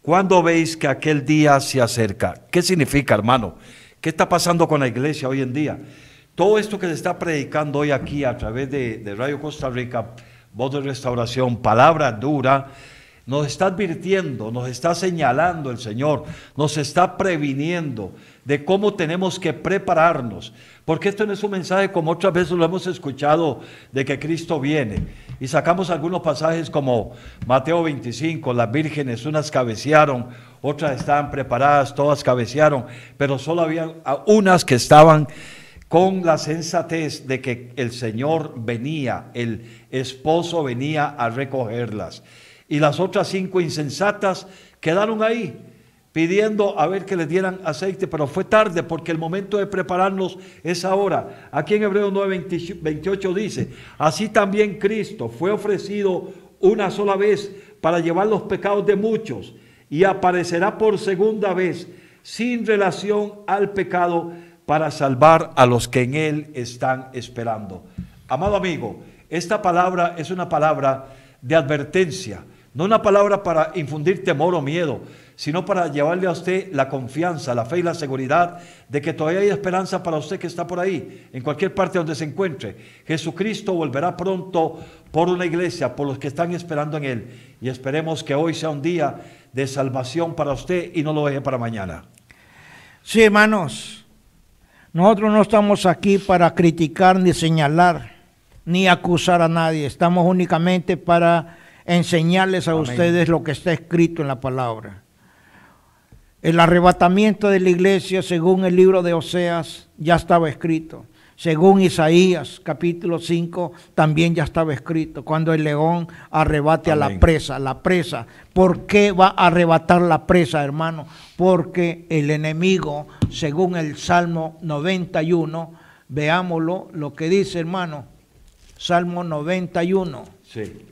cuando veis que aquel día se acerca. ¿Qué significa, hermano? ¿Qué está pasando con la iglesia hoy en día? Todo esto que se está predicando hoy aquí a través de Radio Costa Rica, Voz de Restauración, palabra dura, nos está advirtiendo, nos está señalando el Señor, nos está previniendo de cómo tenemos que prepararnos, porque esto no es un mensaje como otras veces lo hemos escuchado, de que Cristo viene, y sacamos algunos pasajes como Mateo 25, las vírgenes, unas cabecearon, otras estaban preparadas, todas cabecearon, pero solo había unas que estaban con la sensatez de que el Señor venía, el esposo venía a recogerlas. Y las otras 5 insensatas quedaron ahí pidiendo a ver que les dieran aceite, pero fue tarde, porque el momento de prepararnos es ahora. Aquí en Hebreos 9:28 dice: así también Cristo fue ofrecido una sola vez para llevar los pecados de muchos, y aparecerá por segunda vez sin relación al pecado para salvar a los que en él están esperando. Amado amigo, esta palabra es una palabra de advertencia, no una palabra para infundir temor o miedo, sino para llevarle a usted la confianza, la fe y la seguridad de que todavía hay esperanza para usted que está por ahí, en cualquier parte donde se encuentre. Jesucristo volverá pronto por una iglesia, por los que están esperando en Él, y esperemos que hoy sea un día de salvación para usted y no lo deje para mañana. Sí, hermanos, nosotros no estamos aquí para criticar ni señalar ni acusar a nadie, estamos únicamente para enseñarles a Amén. ustedes lo que está escrito en la palabra. El arrebatamiento de la iglesia, según el libro de Oseas, ya estaba escrito. Según Isaías, capítulo 5, también ya estaba escrito. Cuando el león arrebate Amén. A la presa. ¿Por qué va a arrebatar la presa, hermano? Porque el enemigo, según el Salmo 91, veámoslo, lo que dice, hermano. Salmo 91. Sí.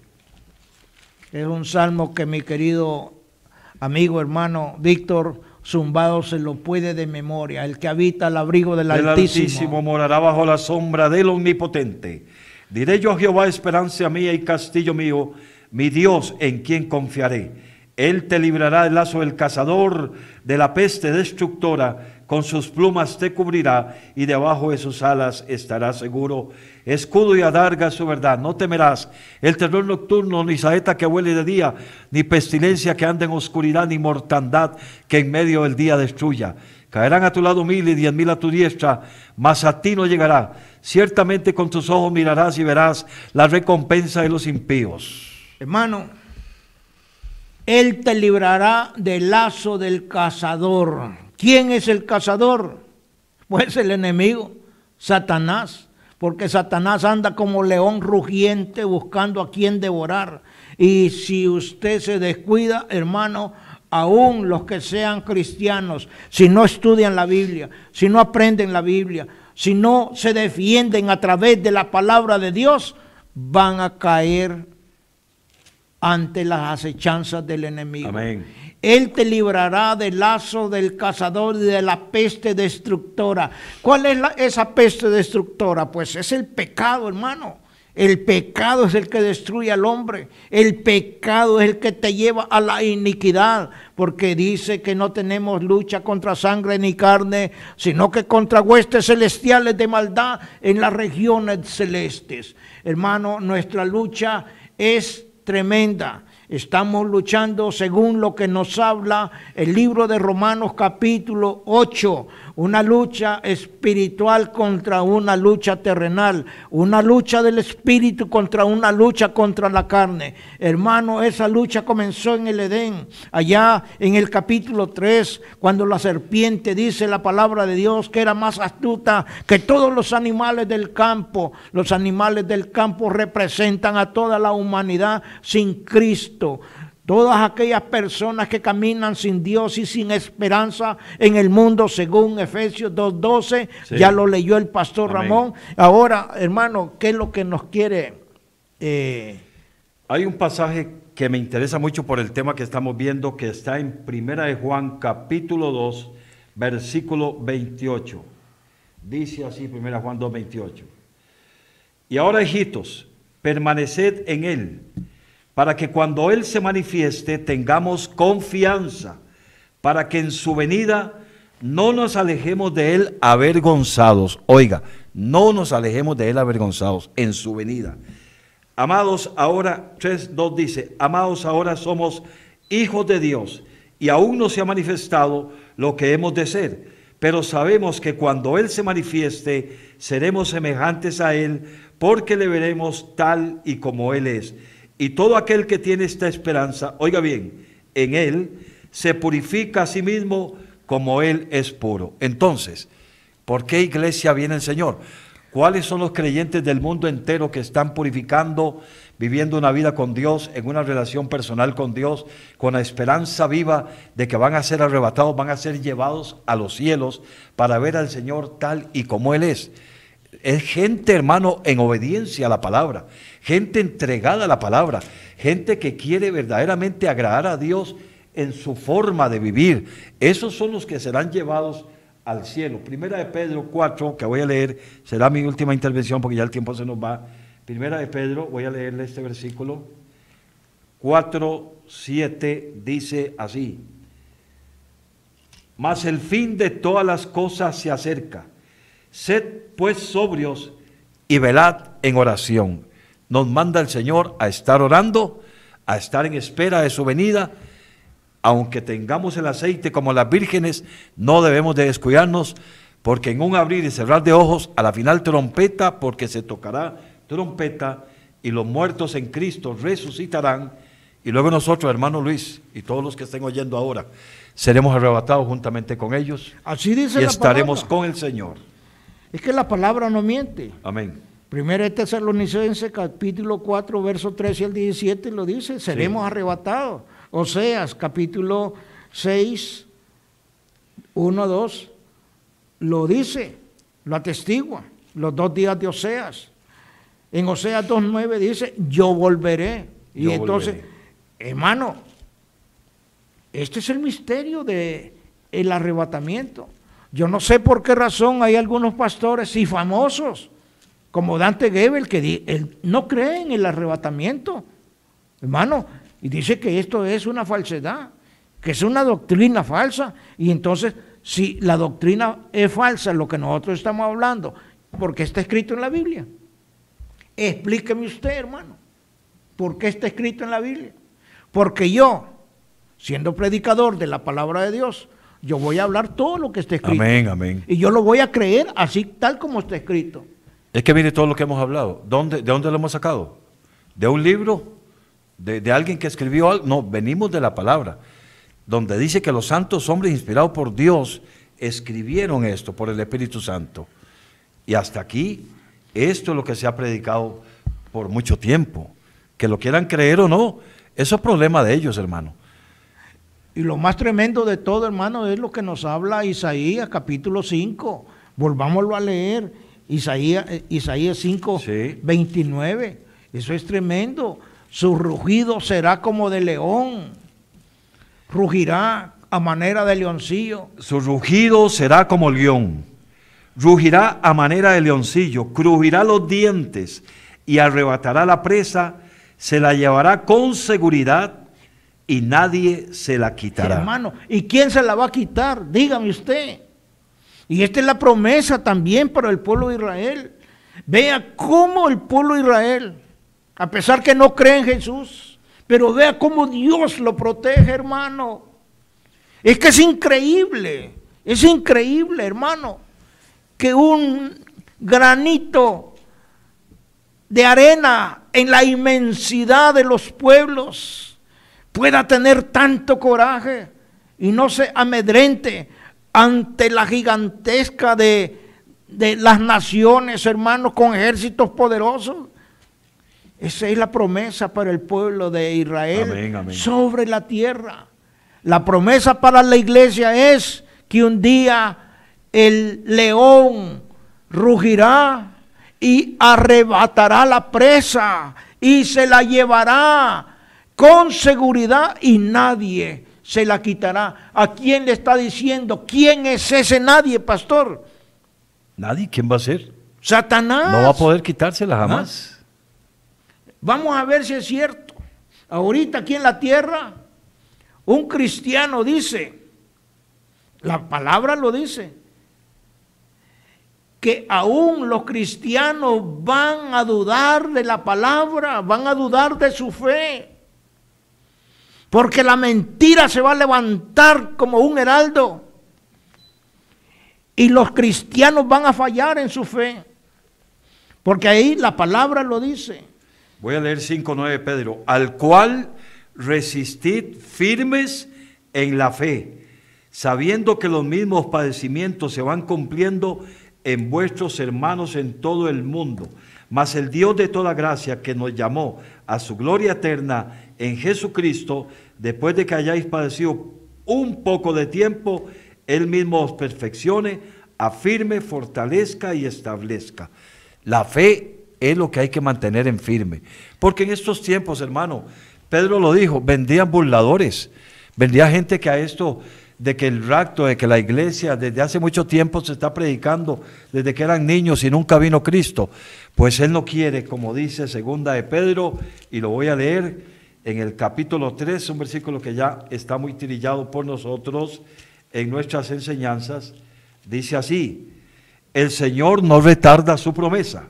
Es un salmo que mi querido amigo, hermano Víctor Zumbado se lo puede de memoria. El que habita al abrigo del Altísimo morará bajo la sombra del Omnipotente. Diré yo a Jehová, esperanza mía y castillo mío, mi Dios en quien confiaré. Él te librará del lazo del cazador, de la peste destructora. Con sus plumas te cubrirá y debajo de sus alas estarás seguro. Escudo y adarga es su verdad, no temerás el terror nocturno, ni saeta que huele de día, ni pestilencia que anda en oscuridad, ni mortandad que en medio del día destruya. Caerán a tu lado 1000 y 10.000 a tu diestra, mas a ti no llegará. Ciertamente con tus ojos mirarás y verás la recompensa de los impíos. Hermano, Él te librará del lazo del cazador. ¿Quién es el cazador? Pues el enemigo, Satanás, porque Satanás anda como león rugiente buscando a quien devorar. Y si usted se descuida, hermano, aún los que sean cristianos, si no estudian la Biblia, si no aprenden la Biblia, si no se defienden a través de la palabra de Dios, van a caer ante las acechanzas del enemigo. Amén. Él te librará del lazo del cazador y de la peste destructora. ¿Cuál es esa peste destructora? Pues es el pecado, hermano. El pecado es el que destruye al hombre. El pecado es el que te lleva a la iniquidad, porque dice que no tenemos lucha contra sangre ni carne, sino que contra huestes celestiales de maldad en las regiones celestes. Hermano, nuestra lucha es tremenda. Estamos luchando según lo que nos habla el libro de Romanos capítulo 8, una lucha espiritual contra una lucha terrenal, una lucha del espíritu contra una lucha contra la carne. Hermano, esa lucha comenzó en el Edén, allá en el capítulo 3, cuando la serpiente, dice la palabra de Dios, que era más astuta que todos los animales del campo. Los animales del campo representan a toda la humanidad sin Cristo. Todas aquellas personas que caminan sin Dios y sin esperanza en el mundo, según Efesios 2:12, sí. Ya lo leyó el pastor Amén. Ramón. Ahora, hermano, ¿qué es lo que nos quiere? Hay un pasaje que me interesa mucho por el tema que estamos viendo, que está en Primera de Juan, capítulo 2, versículo 28. Dice así, Primera Juan 2, 28. Y ahora, hijitos, permaneced en él, para que cuando Él se manifieste tengamos confianza, para que en su venida no nos alejemos de Él avergonzados. Oiga, no nos alejemos de Él avergonzados en su venida. Amados, ahora, 3:2 dice, amados, ahora somos hijos de Dios y aún no se ha manifestado lo que hemos de ser, pero sabemos que cuando Él se manifieste seremos semejantes a Él, porque le veremos tal y como Él es. Y todo aquel que tiene esta esperanza, oiga bien, en Él se purifica a sí mismo como Él es puro. Entonces, ¿por qué iglesia viene el Señor? ¿Cuáles son los creyentes del mundo entero que están purificando, viviendo una vida con Dios, en una relación personal con Dios, con la esperanza viva de que van a ser arrebatados, van a ser llevados a los cielos para ver al Señor tal y como Él es? Es gente, hermano, en obediencia a la palabra, gente entregada a la palabra, gente que quiere verdaderamente agradar a Dios en su forma de vivir. Esos son los que serán llevados al cielo. Primera de Pedro 4, que voy a leer, será mi última intervención porque ya el tiempo se nos va. Primera de Pedro, voy a leerle este versículo 4:7, dice así: mas el fin de todas las cosas se acerca. Sed pues sobrios y velad en oración. Nos manda el Señor a estar orando, a estar en espera de su venida. Aunque tengamos el aceite como las vírgenes, no debemos de descuidarnos, porque en un abrir y cerrar de ojos, a la final trompeta, porque se tocará trompeta, y los muertos en Cristo resucitarán, y luego nosotros, hermano Luis, y todos los que estén oyendo ahora, seremos arrebatados juntamente con ellos. Así dice y la estaremos palabra. con el Señor. Es que la palabra no miente. Amén. Primera de Tesalonicenses, capítulo 4, verso 13 al 17, lo dice, seremos arrebatados. Oseas, capítulo 6, 1, 2, lo dice, lo atestigua, los 2 días de Oseas. En Oseas 2:9 dice, yo volveré. Y yo entonces, volveré. Hermano, este es el misterio del arrebatamiento. Yo no sé por qué razón hay algunos pastores y famosos, como Dante Gebel, que él no cree en el arrebatamiento, hermano, y dice que esto es una falsedad, que es una doctrina falsa. Y entonces, si la doctrina es falsa, lo que nosotros estamos hablando, ¿por qué está escrito en la Biblia? Explíqueme usted, hermano, ¿por qué está escrito en la Biblia? Porque yo, siendo predicador de la palabra de Dios, yo voy a hablar todo lo que está escrito. Amén, amén. Y yo lo voy a creer así, tal como está escrito. Es que mire todo lo que hemos hablado. ¿De dónde lo hemos sacado? ¿De un libro? ¿De alguien que escribió algo? No, venimos de la palabra, donde dice que los santos hombres inspirados por Dios escribieron esto por el Espíritu Santo. Y hasta aquí, esto es lo que se ha predicado por mucho tiempo. Que lo quieran creer o no, eso es problema de ellos, hermano. Y lo más tremendo de todo, hermano, es lo que nos habla Isaías, capítulo 5. Volvámoslo a leer, Isaías 5, sí. 29. Eso es tremendo. Su rugido será como de león, rugirá a manera de leoncillo. Su rugido será como león, rugirá a manera de leoncillo, crujirá los dientes y arrebatará la presa, se la llevará con seguridad y nadie se la quitará. Hermano, ¿y quién se la va a quitar? Dígame usted. Y esta es la promesa también para el pueblo de Israel. Vea cómo el pueblo de Israel a pesar que no cree en Jesús, pero vea cómo Dios lo protege, hermano. Es que es increíble, hermano, que un granito de arena en la inmensidad de los pueblos pueda tener tanto coraje y no se amedrente ante la gigantesca de las naciones, hermanos, con ejércitos poderosos. Esa es la promesa para el pueblo de Israel. Amén, amén. Sobre la tierra. La promesa para la iglesia es que un día el león rugirá y arrebatará la presa y se la llevará con seguridad y nadie se la quitará. ¿A quién le está diciendo? ¿Quién es ese nadie, pastor? Nadie. ¿Quién va a ser? Satanás. No va a poder quitársela jamás. Vamos a ver si es cierto. Ahorita aquí en la tierra, un cristiano dice, la palabra lo dice, que aún los cristianos van a dudar de la palabra, van a dudar de su fe, porque la mentira se va a levantar como un heraldo y los cristianos van a fallar en su fe, porque ahí la palabra lo dice. Voy a leer 5:9, Pedro. Al cual resistid firmes en la fe, sabiendo que los mismos padecimientos se van cumpliendo en vuestros hermanos en todo el mundo. Mas el Dios de toda gracia, que nos llamó a su gloria eterna en Jesucristo, después de que hayáis padecido un poco de tiempo, Él mismo os perfeccione, afirme, fortalezca y establezca. La fe es lo que hay que mantener en firme. Porque en estos tiempos, hermano, Pedro lo dijo, vendían burladores, vendía gente que a esto de que el rapto, de que la iglesia desde hace mucho tiempo se está predicando, desde que eran niños y nunca vino Cristo. Pues Él no quiere, como dice segunda de Pedro, y lo voy a leer en el capítulo 3, un versículo que ya está muy trillado por nosotros en nuestras enseñanzas. Dice así: el Señor no retarda su promesa,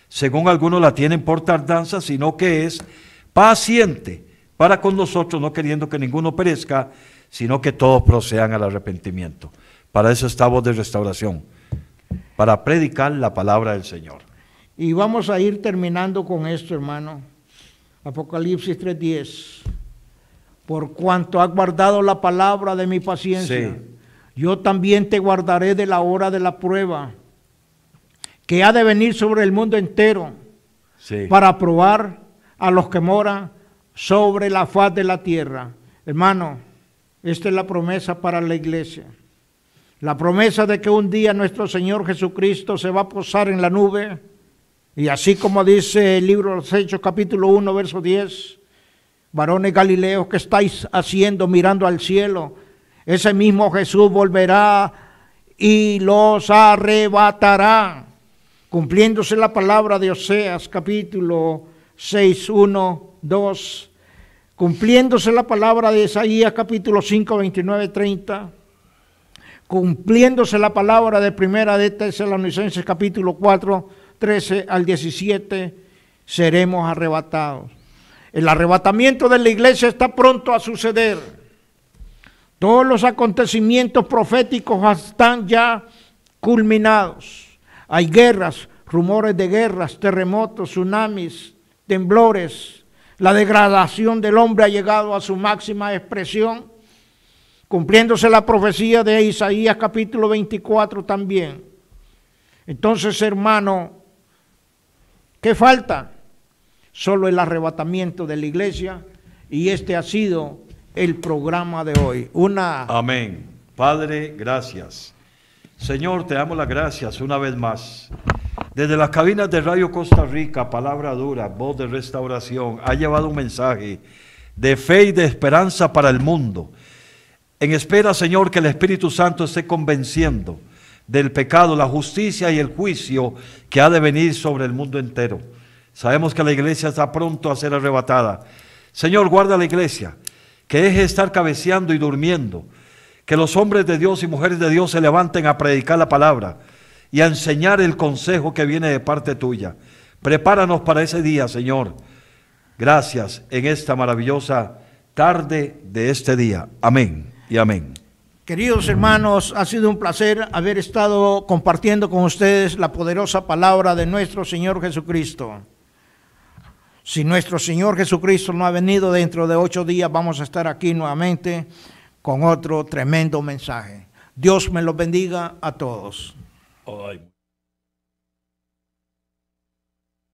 según algunos la tienen por tardanza, sino que es paciente para con nosotros, no queriendo que ninguno perezca, sino que todos procedan al arrepentimiento. Para eso está Voz de Restauración, para predicar la palabra del Señor. Y vamos a ir terminando con esto, hermano. Apocalipsis 3:10. Por cuanto has guardado la palabra de mi paciencia, sí, yo también te guardaré de la hora de la prueba, que ha de venir sobre el mundo entero, sí, para probar a los que moran sobre la faz de la tierra. Hermano, esta es la promesa para la iglesia. La promesa de que un día nuestro Señor Jesucristo se va a posar en la nube, y así como dice el libro de los Hechos, capítulo 1, verso 10, varones galileos, ¿qué estáis haciendo mirando al cielo? Ese mismo Jesús volverá y los arrebatará, cumpliéndose la palabra de Oseas, capítulo 6, 1, 2, cumpliéndose la palabra de Isaías, capítulo 5, 29, 30, cumpliéndose la palabra de Primera de Tesalonicenses, capítulo 4, 13 al 17, seremos arrebatados. El arrebatamiento de la iglesia está pronto a suceder. Todos los acontecimientos proféticos están ya culminados. Hay guerras, rumores de guerras, terremotos, tsunamis, temblores. La degradación del hombre ha llegado a su máxima expresión, cumpliéndose la profecía de Isaías capítulo 24 también. Entonces, hermano, ¿qué falta? Solo el arrebatamiento de la iglesia, y este ha sido el programa de hoy. Amén. Padre, gracias. Señor, te damos las gracias una vez más. Desde las cabinas de Radio Costa Rica, Palabra Dura, Voz de Restauración, ha llevado un mensaje de fe y de esperanza para el mundo. En espera, Señor, que el Espíritu Santo esté convenciendo del pecado, la justicia y el juicio que ha de venir sobre el mundo entero. Sabemos que la iglesia está pronto a ser arrebatada. Señor, guarda la iglesia, que deje de estar cabeceando y durmiendo, que los hombres de Dios y mujeres de Dios se levanten a predicar la palabra y a enseñar el consejo que viene de parte tuya. Prepáranos para ese día, Señor, Gracias en esta maravillosa tarde de este día. Amén y amén. Queridos hermanos, ha sido un placer haber estado compartiendo con ustedes la poderosa palabra de nuestro Señor Jesucristo. Si nuestro Señor Jesucristo no ha venido dentro de 8 días, vamos a estar aquí nuevamente con otro tremendo mensaje. Dios me los bendiga a todos. Ay.